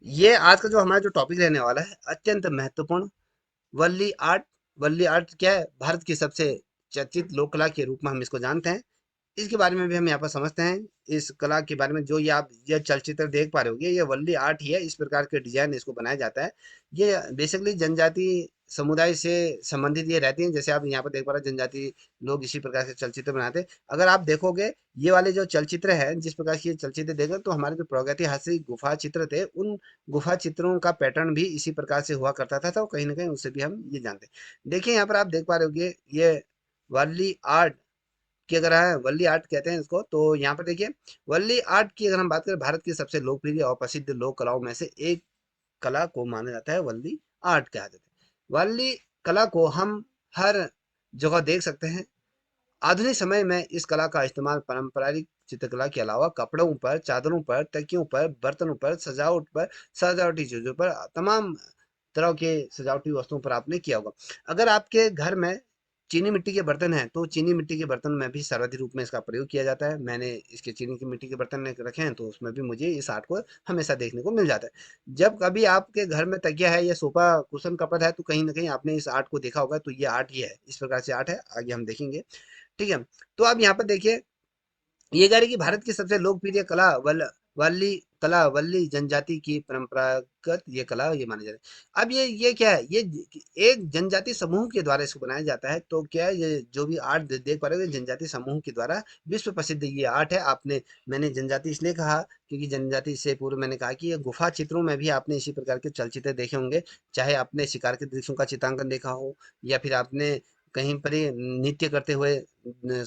ये आज का जो हमारा जो टॉपिक रहने वाला है अत्यंत महत्वपूर्ण। वल्ली आर्ट। वल्ली आर्ट क्या है? भारत की सबसे चर्चित लोक कला के रूप में हम इसको जानते हैं। इसके बारे में भी हम यहाँ पर समझते हैं। इस कला के बारे में जो ये आप ये चलचित्र देख पा रहे होगे, ये वल्ली आर्ट ही है। इस प्रकार के डिजाइन इसको बनाया जाता है। ये बेसिकली जनजाति समुदाय से संबंधित ये रहती हैं। जैसे आप यहाँ पर देख पा रहे हैं, जनजाति लोग इसी प्रकार से चलचित्र बनाते हैं। अगर आप देखोगे ये वाले जो चलचित्र है, जिस प्रकार के ये चलचित्र देखें, तो हमारे जो प्रागैतिहासिक गुफा चित्र थे, उन गुफा चित्रों का पैटर्न भी इसी प्रकार से हुआ करता था। तो कहीं ना कहीं उससे भी हम ये जानते हैं। देखिए यहाँ पर आप देख पा रहे होगे, ये वर्ली आर्ट की अगर है, वल्ली आर्ट कहते हैं इसको। तो यहाँ पर देखिए, वल्ली आर्ट की अगर हम बात करें, भारत की सबसे लोकप्रिय और प्रसिद्ध लोक कलाओं में से एक कला को माना जाता है। वल्ली आर्ट कहा जाता है। वल्ली कला को हम हर जगह देख सकते हैं। आधुनिक समय में इस कला का इस्तेमाल पारंपरिक चित्रकला के अलावा कपड़ों पर, चादरों पर, तकियों पर, बर्तनों पर, सजावटी चीजों पर, तमाम तरह के सजावटी वस्तुओं पर आपने किया होगा। अगर आपके घर में चीनी मिट्टी के बर्तन हैं, तो चीनी मिट्टी के बर्तन में भी सर्वाधिक रूप में इसका प्रयोग किया जाता है। मैंने इसके चीनी की मिट्टी के बर्तन रखे हैं, तो उसमें भी मुझे इस आर्ट को हमेशा देखने को मिल जाता है। जब कभी आपके घर में तकिया है या सोफा कुशन कपट है, तो कहीं ना कहीं आपने इस आर्ट को देखा होगा। तो ये आर्ट ही है, इस प्रकार से आर्ट है। आगे हम देखेंगे। ठीक है। तो आप यहाँ पर देखिए, ये कह रहे कि भारत की सबसे लोकप्रिय कला वल्ली जनजाति की परंपरागत ये कला ये मानी जाती है। अब ये क्या है? ये एक जनजाति समूह के द्वारा इसको बनाया जाता है। तो क्या है, ये जो भी आर्ट देख पा रहे हो, ये जनजाति समूह के द्वारा विश्व प्रसिद्ध ये आर्ट है। आपने मैंने जनजाति इसलिए कहा क्योंकि जनजाति से पूर्व मैंने कहा कि ये गुफा चित्रों में भी आपने इसी प्रकार के चलचित्र देखे होंगे। चाहे आपने शिकार के दृश्यों का चित्रांकन देखा हो, या फिर आपने कहीं पर ही नृत्य करते हुए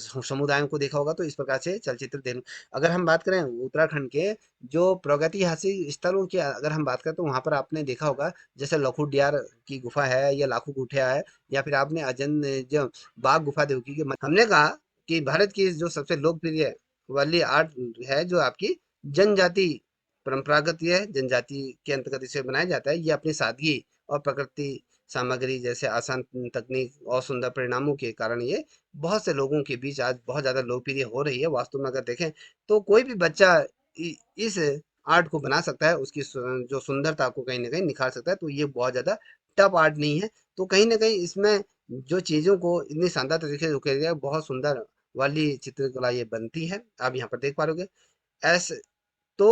समुदायों को देखा होगा। तो इस प्रकार से चलचित्र देख। अगर हम बात करें उत्तराखंड के जो प्रागैतिहासिक स्थलों की, अगर हम बात करें, तो वहां पर आपने देखा होगा, जैसे लखुडियार की गुफा है, या लाखू गुठिया है, या फिर आपने अजन जो बाघ गुफा देखी कि हमने कहा कि भारत की जो सबसे लोकप्रिय वाली आर्ट है, जो आपकी जनजाति परंपरागत ये है, जनजाति के अंतर्गत इसे बनाया जाता है। ये अपनी सादगी और प्रकृति सामग्री जैसे आसान तकनीक और सुंदर परिणामों के कारण ये बहुत से लोगों के बीच आज बहुत ज़्यादा लोकप्रिय हो रही है। वास्तव में अगर देखें, तो कोई भी बच्चा इस आर्ट को बना सकता है, उसकी जो सुंदरता को कहीं ना कहीं निखार सकता है। तो ये बहुत ज़्यादा टफ आर्ट नहीं है। तो कहीं ना कहीं इसमें जो चीज़ों को इतनी शानदार तरीके से उकेरा गया है, बहुत सुंदर वाली चित्रकला ये बनती है। आप यहाँ पर देख पा रहे ऐसे। तो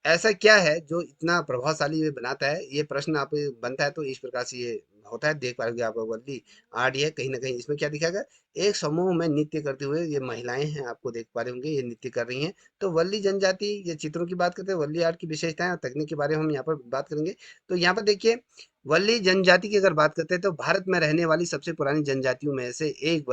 ऐसा क्या है जो इतना प्रभावशाली ये बनाता है? ये प्रश्न आप बनता है। तो इस प्रकार से ये होता है। देख पाओगे आप वल्ली आर्ट ये कहीं ना कहीं इसमें क्या दिखाया गया, एक समूह में नृत्य करते हुए ये महिलाएं हैं, आपको देख पा रहे होंगे, ये नृत्य कर रही हैं। तो वल्ली जनजाति ये चित्रों की बात करते हैं, वल्ली आर्ट की विशेषताएं और तकनीक के बारे में हम यहाँ पर बात करेंगे। तो यहाँ पर देखिए, वल्ली जनजाति की अगर बात करते हैं, तो भारत में रहने वाली सबसे पुरानी जनजातियों में से एक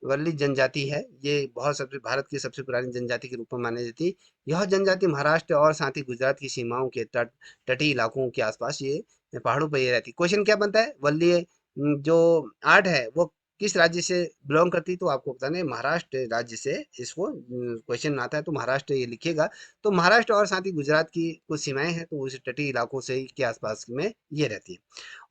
वल्ली जनजाति है। ये बहुत सबसे भारत की सबसे पुरानी जनजाति के रूप में मानी जाती है। यह जनजाति महाराष्ट्र और साथ ही गुजरात की सीमाओं के तटीय इलाकों के आसपास ये पहाड़ों पर ये रहती है। क्वेश्चन क्या बनता है? वल्ली जो आर्ट है वो किस राज्य से बिलोंग करती है? तो आपको बताना है, महाराष्ट्र राज्य से इसको क्वेश्चन आता है। तो महाराष्ट्र ये लिखिएगा। तो महाराष्ट्र और साथ ही गुजरात की कुछ सीमाएं हैं, तो उस तटीय इलाकों से के आसपास में ये रहती है।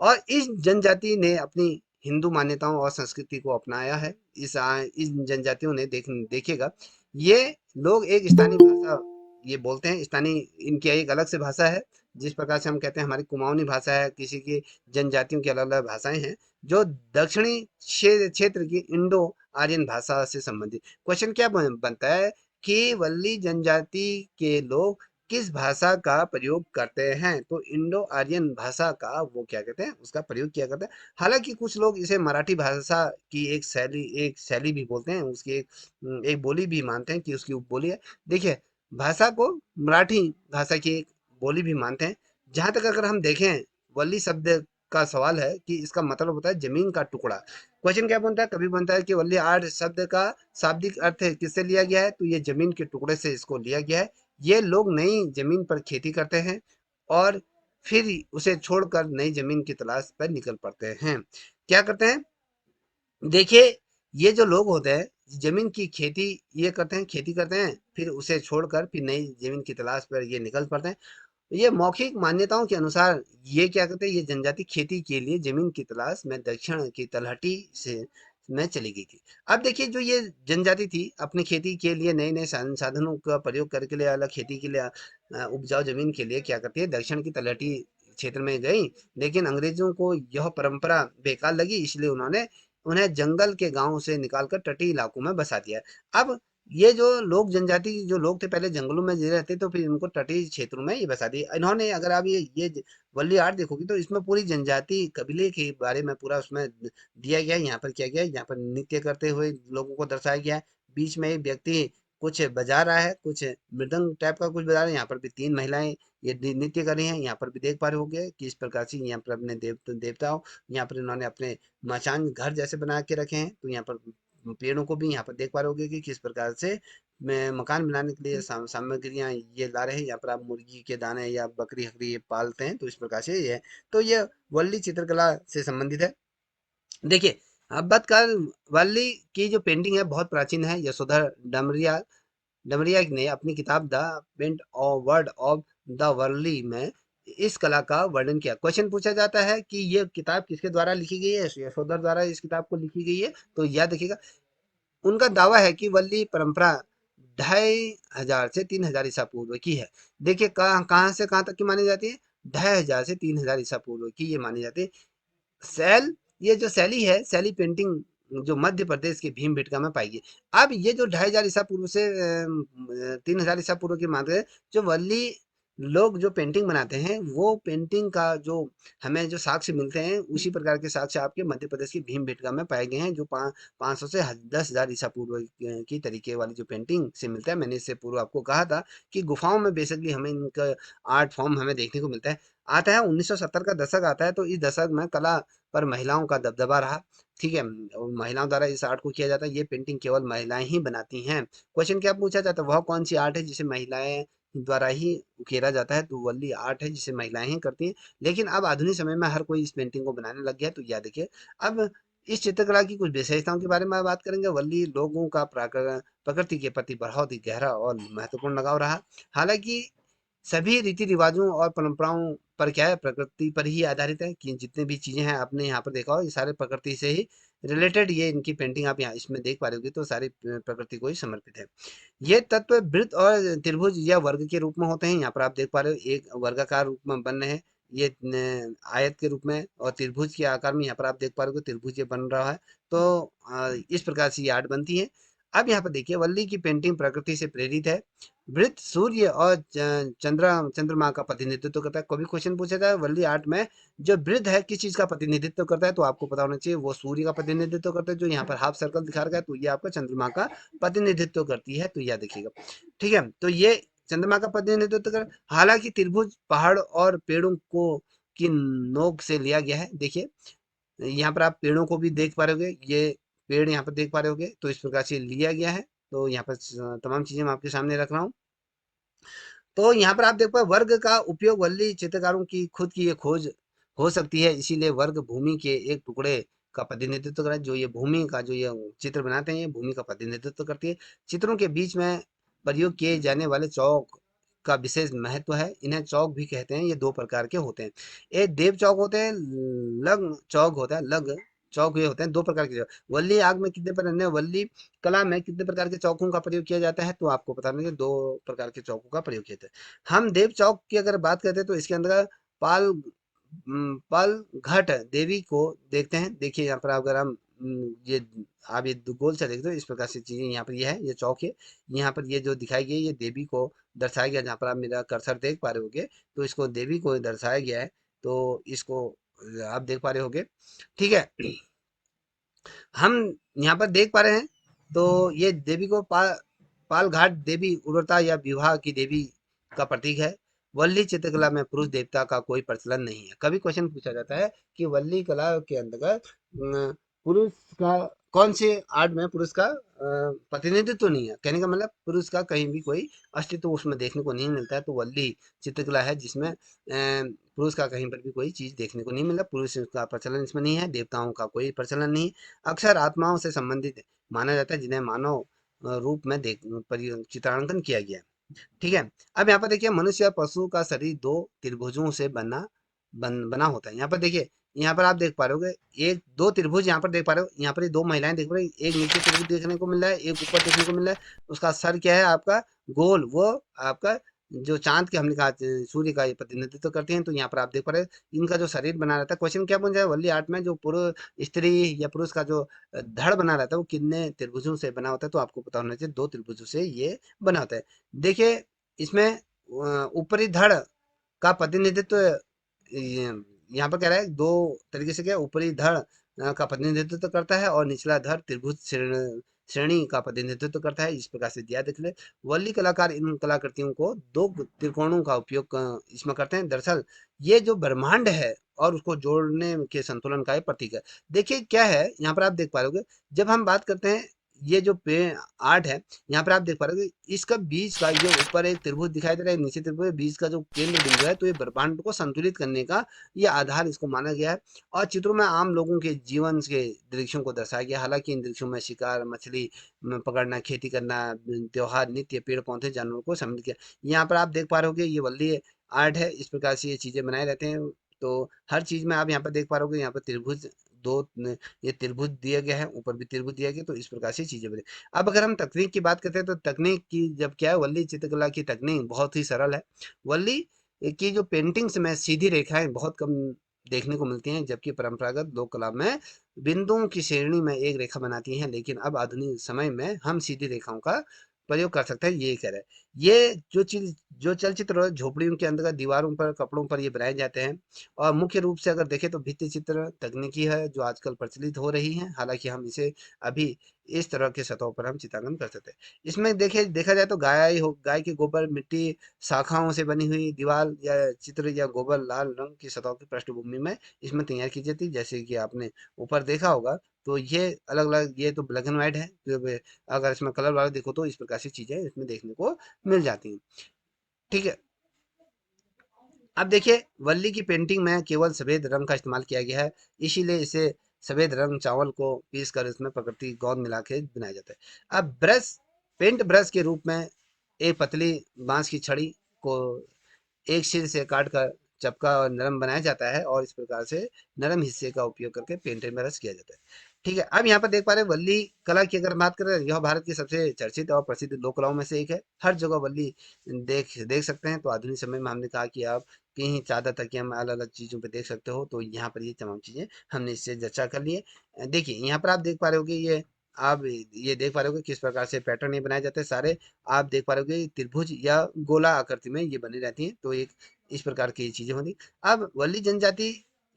और इस जनजाति ने अपनी हिंदू मान्यताओं और संस्कृति को अपनाया है। इस जनजातियों ने देखिएगा, ये लोग एक स्थानीय भाषा ये बोलते हैं। स्थानीय इनकी एक अलग से भाषा है। जिस प्रकार से हम कहते हैं हमारी कुमाऊनी भाषा है, किसी की जनजातियों की अलग अलग भाषाएं हैं, जो दक्षिणी क्षेत्र की इंडो आर्यन भाषा से संबंधित। क्वेश्चन क्या बनता है कि वल्ली जनजाति के लोग किस भाषा का प्रयोग करते हैं? तो इंडो आर्यन भाषा का वो क्या कहते हैं, उसका प्रयोग किया करते हैं। हालांकि कुछ लोग इसे मराठी भाषा की एक शैली भी बोलते हैं, उसकी एक बोली भी मानते हैं कि उसकी उपबोली है। देखिए, भाषा को मराठी भाषा की एक बोली भी मानते हैं। जहां तक अगर हम देखें, वल्ली शब्द का सवाल है कि इसका मतलब होता है जमीन का टुकड़ा। क्वेश्चन क्या बनता है? कभी बनता है कि वल्ली आर्ट शब्द का शाब्दिक अर्थ किससे लिया गया है? तो ये जमीन के टुकड़े से इसको लिया गया है। ये लोग नई जमीन पर खेती करते हैं और फिर उसे छोड़कर नई जमीन की तलाश पर निकल पड़ते हैं। क्या करते हैं? देखिए, ये जो लोग होते हैं, जमीन की खेती ये करते हैं, खेती करते हैं, फिर उसे छोड़कर फिर नई जमीन की तलाश पर ये निकल पड़ते हैं। ये मौखिक मान्यताओं के अनुसार ये क्या करते हैं, ये जनजाति खेती के लिए जमीन की तलाश में दक्षिण की तलहटी से में चली गई थी। अब देखिए, जो ये जनजाति थी, अपनी खेती के लिए नए नए संसाधनों का प्रयोग करके लिए अलग खेती के लिए उपजाऊ जमीन के लिए क्या करती है, दक्षिण की तलहटी क्षेत्र में गई। लेकिन अंग्रेजों को यह परंपरा बेकार लगी, इसलिए उन्होंने उन्हें जंगल के गांव से निकालकर तटीय इलाकों में बसा दिया। अब ये जो लोग जनजाति जो लोग थे पहले जंगलों में जी रहे थे, तो फिर इनको तटीय क्षेत्रों में ये बसा दिया इन्होंने। अगर आप ये वल्ली आर्ट देखोगे तो इसमें पूरी जनजाति कबीले के बारे में पूरा उसमें दिया गया है। यहाँ पर किया गया है, यहाँ पर नृत्य करते हुए लोगों को दर्शाया गया है। बीच में एक व्यक्ति कुछ बजा रहा है, कुछ मृदंग टाइप का कुछ बजा रहा है। यहाँ पर भी तीन महिलाएं ये नृत्य कर रही हैं। यहाँ पर भी देख पा रहे होंगे कि इस प्रकार से यहाँ पर अपने देवताओं, यहाँ पर इन्होंने अपने मचान घर जैसे बना के रखे हैं। तो यहाँ पर पेड़ों को भी यहाँ पर देख पा रहे होंगे कि किस प्रकार से मकान बनाने के लिए सामग्रियां ये ला रहे हैं। यहाँ पर आप मुर्गी के दाने या बकरी हकरी ये पालते हैं, तो इस प्रकार से ये है। तो ये वल्ली चित्रकला से संबंधित है। देखिए, अब बात कर वल्ली की जो पेंटिंग है बहुत प्राचीन है। यशोधर डमरिया डमरिया ने अपनी किताब the paint of word of the Warli में इस कला का वर्णन किया। क्वेश्चन पूछा जाता है कि ये किताब किसके द्वारा लिखी गई है, यशोधर द्वारा इस किताब को लिखी गई है। तो याद रखिएगा, उनका दावा है कि वल्ली परंपरा 2500 से 3000 ईसा पूर्व की है। देखिए कहाँ कहाँ से कहाँ तक की मानी जाती है, 2500 से 3000 ईसा पूर्व की ये मानी जाती है। शैल ये जो शैली है, शैली पेंटिंग जो मध्य प्रदेश के भीमबेटका में पाई गई। अब ये जो 2500 ईसा पूर्व से 3000 ईसा पूर्व की मानते हैं, जो वल्ली लोग जो पेंटिंग बनाते हैं, वो पेंटिंग का जो हमें जो साक्ष्य मिलते हैं, उसी प्रकार के साक्ष्य आपके मध्य प्रदेश की भीमबेटका में पाए गए हैं, जो 500 से 10,000 ईसा पूर्व की तरीके वाली जो पेंटिंग से मिलता है। मैंने इससे पूर्व आपको कहा था कि गुफाओं में बेसिकली हमें इनका आर्ट फॉर्म हमें देखने को मिलता है। आता है 1970 का दशक आता है, तो इस दशक में कला पर महिलाओं का दबदबा रहा। ठीक है, और महिलाओं द्वारा इस आर्ट को किया जाता है। ये पेंटिंग केवल महिलाएं ही बनाती हैं। क्वेश्चन क्या पूछा जाता है, वह कौन सी आर्ट है जिसे महिलाएं द्वारा ही उकेरा जाता है, तो वल्ली आर्ट है जिसे महिलाएं ही करती हैं। लेकिन अब आधुनिक समय में हर कोई इस पेंटिंग को बनाने लग गया है। तो यह देखिए, अब इस चित्रकला की कुछ विशेषताओं के बारे में बात करेंगे। वल्ली लोगों का प्रकृति के प्रति बहुत ही गहरा और महत्वपूर्ण लगाव रहा। हालांकि सभी रीति रिवाजों और परंपराओं पर क्या है, प्रकृति पर ही आधारित है। कि जितने भी चीजें हैं आपने यहाँ पर देखा हो, ये सारे प्रकृति से ही रिलेटेड ये इनकी पेंटिंग आप यहाँ इसमें देख पा रहे होगे, तो सारी प्रकृति को ही समर्पित है। ये तत्व वृत्त और त्रिभुज या वर्ग के रूप में होते हैं। यहाँ पर आप देख पा रहे हो एक वर्गाकार रूप में बन रहे हैं, ये आयत के रूप में, और त्रिभुज के आकार में यहाँ पर आप देख पा रहे हो त्रिभुज ये बन रहा है। तो इस प्रकार से ये आर्ट बनती है। अब यहाँ पर देखिए, वल्ली की पेंटिंग प्रकृति से प्रेरित है। वृत्त सूर्य और चंद्रमा का प्रतिनिधित्व करता है। कभी क्वेश्चन पूछा जाए वल्ली आर्ट में जो वृत्त है किस चीज का प्रतिनिधित्व करता है, तो आपको पता होना चाहिए वो सूर्य का प्रतिनिधित्व करता है। जो यहाँ पर हाफ सर्कल दिखा रखा है, तो ये आपका चंद्रमा का प्रतिनिधित्व करती है। तो यह देखिएगा, ठीक है। तो ये चंद्रमा का प्रतिनिधित्व कर, हालांकि त्रिभुज पहाड़ और पेड़ों को की नोक से लिया गया है। देखिए यहाँ पर आप पेड़ों को भी देख पा रहे होगे, ये पेड़ यहाँ पर देख पा रहे होगे, तो इस प्रकार से लिया गया है। तो यहाँ पर तमाम चीजें मैं आपके सामने रख रहा हूँ। तो यहाँ पर आप देख पाए वर्ग का उपयोग वल्ली चित्रकारों की खुद की ये खोज हो सकती है। इसीलिए वर्ग भूमि के एक टुकड़े का प्रतिनिधित्व करें। जो ये भूमि का जो ये चित्र बनाते हैं, ये भूमि का प्रतिनिधित्व करती है। चित्रों के बीच में प्रयोग किए जाने वाले चौक का विशेष महत्व है। इन्हें चौक भी कहते हैं। ये दो प्रकार के होते हैं, एक देव चौक होते हैं, लग चौक होता है। लग चौक ये होते हैं दो प्रकार के। वल्ली आग में कितने प्रकार, वल्ली कला में कितने प्रकार के चौकों का प्रयोग किया जाता है, तो आपको पता नहीं, दो प्रकार के चौकों का प्रयोग किया जाता है। हम देव चौक की अगर बात करते हैं, तो इसके अंदर पाल पाल घट देवी को देखते हैं। देखिए यहाँ पर अगर हम ये आप ये गोल से देखते हो, इस प्रकार से चीजें यहाँ पर ये है, ये चौक है। यहाँ पर ये जो दिखाई गई ये देवी को दर्शाया गया। जहाँ पर आप मेरा कर्सर देख पा रहे होगे, तो इसको देवी को दर्शाया गया है। तो इसको आप देख पा रहे होगे, ठीक है। हम यहाँ पर देख पा रहे हैं, तो ये देवी को पाल घाट देवी उग्रता या विवाह की देवी का प्रतीक है। वल्ली चित्रकला में पुरुष देवता का कोई प्रचलन नहीं है। कभी क्वेश्चन पूछा जाता है कि वल्ली कला के अंतर्गत पुरुष का कौन से आर्ट में पुरुष का प्रतिनिधित्व नहीं है। कहने का मतलब पुरुष का कहीं भी कोई अस्तित्व उसमें देखने को नहीं मिलता है। तो वल्ली चित्रकला है जिसमें पुरुष का कहीं पर भी कोई चीज देखने को नहीं मिला। पुरुष का प्रचलन इसमें नहीं है, देवताओं का कोई प्रचलन नहीं। अक्सर आत्माओं से संबंधित माना जाता है, जिन्हें मानव रूप में चित्रांकन किया गया है। ठीक है। अब यहाँ पर देखिए, मनुष्य और पशु का शरीर दो त्रिभुजों से बना होता है। यहाँ पर देखिए, यहाँ पर आप देख पा रहे होगे एक दो त्रिभुज यहाँ पर देख पा रहे हो। यहाँ पर ये दो महिलाएं देख रहे हो, एक नीचे त्रिभुज देखने को मिल रहा है, एक ऊपर देखने को मिल रहा है। उसका सर क्या है आपका गोल, वो आपका जो चाँद के हमने कहा सूर्य का ये प्रतिनिधित्व करती हैं। तो यहाँ पर आप देख पा रहे हैं इनका जो शरीर बना रहता है। क्वेश्चन क्या पूछा है वल्ली आर्ट में, जो स्त्री या पुरुष का जो धड़ बना रहता है वो कितने त्रिभुजों से बना होता है? तो आपको पता होना चाहिए 2 त्रिभुजों से ये बना होता है। देखिए इसमें ऊपरी धड़ का प्रतिनिधित्व यहाँ पर कह रहा है 2 तरीके से, क्या ऊपरी धड़ का प्रतिनिधित्व तो करता है और निचला धड़ त्रिभुज श्रेणी का प्रतिनिधित्व करता है। इस प्रकार से दिया देख ले। वल्ली कलाकार इन कलाकृतियों को 2 त्रिकोणों का उपयोग इसमें करते हैं। दरअसल ये जो ब्रह्मांड है और उसको जोड़ने के संतुलन का ये प्रतीक है। देखिए क्या है यहाँ पर आप देख पा रहे होगे, जब हम बात करते हैं ये जो पे आर्ट है, यहाँ पर आप देख पा रहे हो इसका बीच का जो ऊपर एक त्रिभुज दिखाई दे रहा है, नीचे त्रिभुज, बीच का जो केंद्र बिंदु है, तो ये ब्रह्मांड को संतुलित करने का ये आधार इसको माना गया है। और चित्रों में आम लोगों के जीवन के दृश्यों को दर्शाया गया। हालांकि इन दृश्यों में शिकार, मछली पकड़ना, खेती करना, त्योहार, नृत्य, पेड़ पौधे, जानवरों को सम्मिलित किया। यहाँ पर आप देख पा रहे हो ये वल्ली आर्ट है। इस प्रकार से ये चीजें बनाए रहते हैं। तो हर चीज में आप यहाँ पर देख पा रहे हो यहाँ पर त्रिभुज, दो ये त्रिभुज दिया गया है, ऊपर भी त्रिभुज दिया गया। तो इस प्रकार से चीजें बने। अब अगर हम तकनीक की बात करते हैं तो तकनीक की जब क्या है, वल्ली चित्रकला की तकनीक बहुत ही सरल है। वल्ली की जो पेंटिंग्स में सीधी रेखाएं बहुत कम देखने को मिलती हैं, जबकि परंपरागत लोक कला में बिंदुओं की श्रेणी में एक रेखा बनाती हैं। लेकिन अब आधुनिक समय में हम सीधी रेखाओं का प्रयोग कर सकते हैं, ये कह रहे हैं। ये जो चीज, जो चलचित्र झोपड़ियों के अंदर दीवारों पर, कपड़ों पर ये बनाए जाते हैं। और मुख्य रूप से अगर देखें तो भित्ति चित्र तकनीकी है जो आजकल प्रचलित हो रही है। हालांकि हम इसे अभी इस तरह के सतहों पर हम चित्रांकन कर सकते हैं। इसमें देखा जाए तो गाय के गोबर, मिट्टी, शाखाओं से बनी हुई दीवार या चित्र या गोबर लाल रंग की सतहों की पृष्ठभूमि में इसमें तैयार की जाती है। जैसे कि आपने ऊपर देखा होगा, तो ये अलग अलग, ये तो ब्लैक एंड व्हाइट है, तो अगर इसमें कलर वाला देखो तो इस प्रकार की चीजें इसमें देखने को मिल जाती हैं। ठीक है। अब देखिए वल्ली की पेंटिंग में केवल सफेद रंग का इस्तेमाल किया गया है, इसीलिए इसे सफेद रंग चावल को पीस कर इसमें प्रकृति गोंद मिला के बनाया जाता है। अब ब्रश, पेंट ब्रश के रूप में एक पतली बांस की छड़ी को एक सिर से काट कर चपका और नरम बनाया जाता है, और इस प्रकार से नरम हिस्से का उपयोग करके पेंटेड में रस किया जाता है। ठीक है। अब यहाँ पर देख पा रहे हैं वल्ली कला की अगर बात करें, यह भारत की सबसे चर्चित और प्रसिद्ध लोक कलाओं में से एक है। हर जगह वल्ली देख देख सकते हैं। तो आधुनिक समय में हमने कहा कि आप कहीं चादर तक हम अलग अलग चीजों पे देख सकते हो। तो यहाँ पर ये तमाम चीजें हमने इससे चर्चा कर ली है। देखिए यहाँ पर आप देख पा रहे हो कि ये, आप ये देख पा रहे हो कि किस प्रकार से पैटर्न ये बनाए जाते हैं सारे। आप देख पा रहे हो कि त्रिभुज या गोला आकृति में ये बनी रहती हैं। तो एक इस प्रकार की चीजें होती। अब वल्ली जनजाति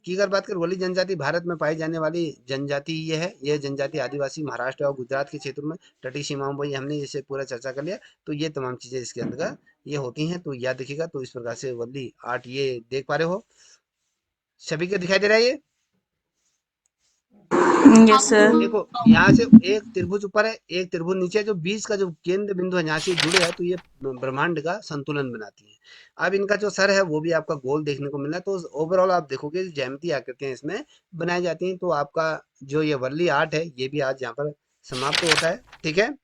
की अगर बात करें, वल्ली जनजाति भारत में पाई जाने वाली जनजाति ये है। यह जनजाति आदिवासी महाराष्ट्र और गुजरात के क्षेत्रों में तटीय सीमाओं पर, हमने इसे पूरा चर्चा कर लिया। तो ये तमाम चीजें इसके अंदर ये होती हैं। तो याद रखिएगा। तो इस प्रकार से वल्ली आर्ट ये देख पा रहे हो, सभी को दिखाई दे रहा है ये। Yes sir. देखो यहाँ से एक त्रिभुज ऊपर है, एक त्रिभुज नीचे है, जो बीच का जो केंद्र बिंदु है यहाँ से जुड़े हैं, तो ये ब्रह्मांड का संतुलन बनाती है। अब इनका जो सर है वो भी आपका गोल देखने को मिल रहा है। तो ओवरऑल आप देखोगे ज्यामितीय आकृतियां इसमें बनाई जाती हैं। तो आपका जो ये वर्ली आर्ट है ये भी आज यहाँ पर समाप्त होता है। ठीक है।